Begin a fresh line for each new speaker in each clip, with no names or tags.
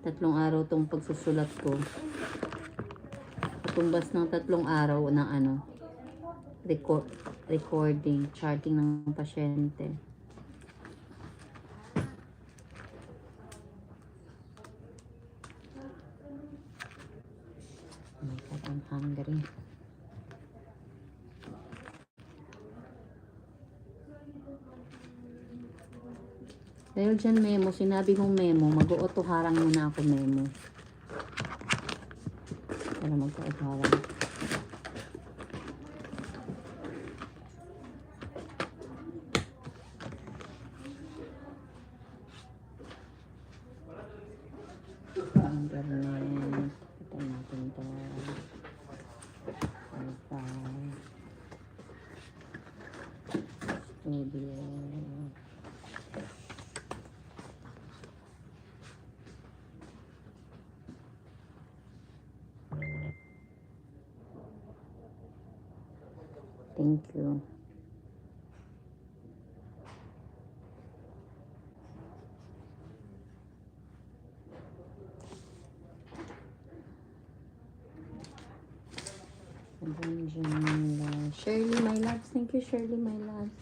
3 araw tong pagsusulat ko. Tumbas ng 3 araw ng ano, recording, charting ng pasyente. Oh my God, I'm hungry. Dahil dyan memo, sinabi kong memo, mag-uuto-harang muna ako memo. Para mag-uuto-harang. Internet. Ito natin ito. Wi-Fi. Studio. Thank you. Shirley, my loves. Thank you, Shirley, my loves.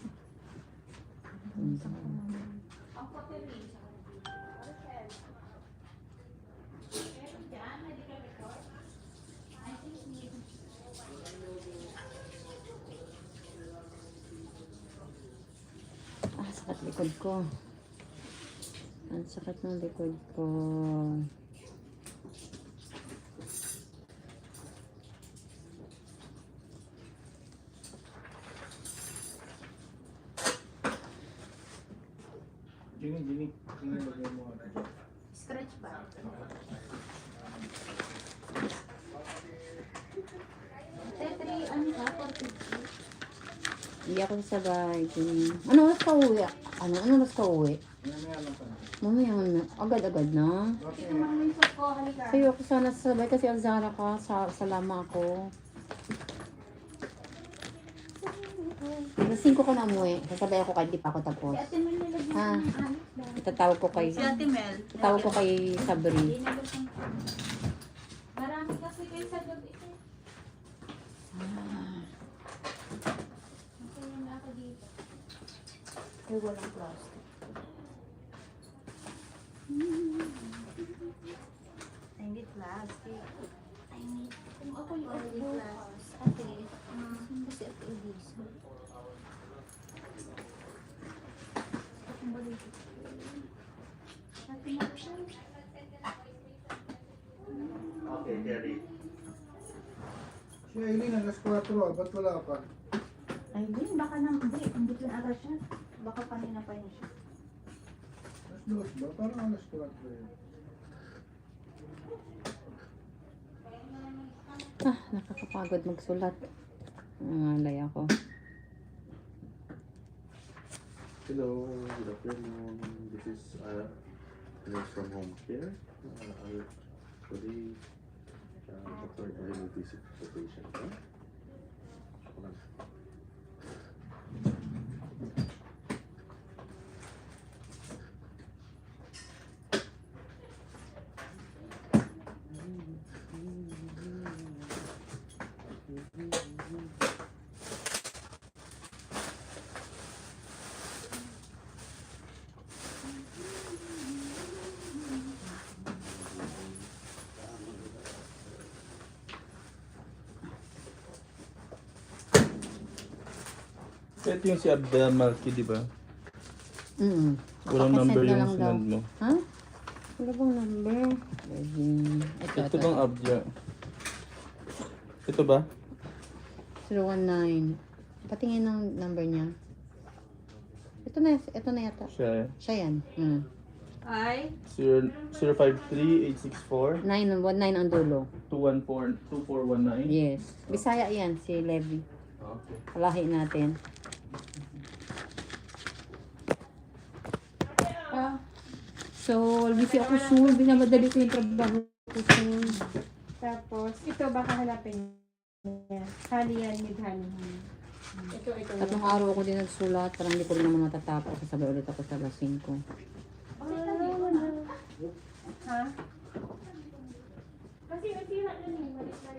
Sakit likod ko. Ang sakit ng likod ko.
Jimmy, lagyan mo.
Scratch ba? Tetri, ano ka? 450.
Hindi ako sabay. Ano oras ka uwi? Ano oras ka uwi? Mamaya na. Agad-agad na.
Ito mga yung ko, halika.
Sa'yo ako sana sabay kasi Alzara ka. Salama ako. Alas 5 ka na umuwi. Sasabay ako kahit di pa ako tapos.
Si Ate Mel nilagyan
Ha?
ng anis lang.
Itatawag ko kay...
Si Ate Mel.
Itatawag ko kay Sabri.
Marami kasi kayo sa gabi. Masaya na ako dito.
Ay, walang plastic.
I need plastic.
I need, kung ako yung
Only
ako,
glass.
ate, kasi ate Elise. Ang balik. Ate Marshall.
Okay, Terry. Si Aileen, alas 4, ba't wala pa?
Ay, din, baka nang, hindi ko na agad siya. Baka kanina pa yun siya.
Alas 2 ba? Parang alas 4 yun.
Nakakapagod magsulat. Nangalay ako.
Hello, good afternoon. This is nurse from home care. Actually, Dr. Erin will visit the patient. Huh?
Ito yung si Abdel Malki, di ba? Walang
Pakisend
number
na
yung
lang daw.
sinand mo.
Ha? Wala bang number?
Ito bang Abdel? Ito ba?
019. Patingin ng number niya. Ito na yata.
Siya.
Siya yan.
Ay,
053-864
919 ang dulo.
2419.
Yes. Bisaya yan, si Levi.
Okay.
Kalahi natin. So, busy ako soon. Binamadali ko yung trabaho ko soon.
Tapos, ito baka hanapin niya. Honey yan, with honey. Ito.
3 araw ako din nagsulat. Parang hindi ko rin naman matatapos. Kasabay ulit ako sa alas 5.
Ha? Kasi nasira na rin. Balik na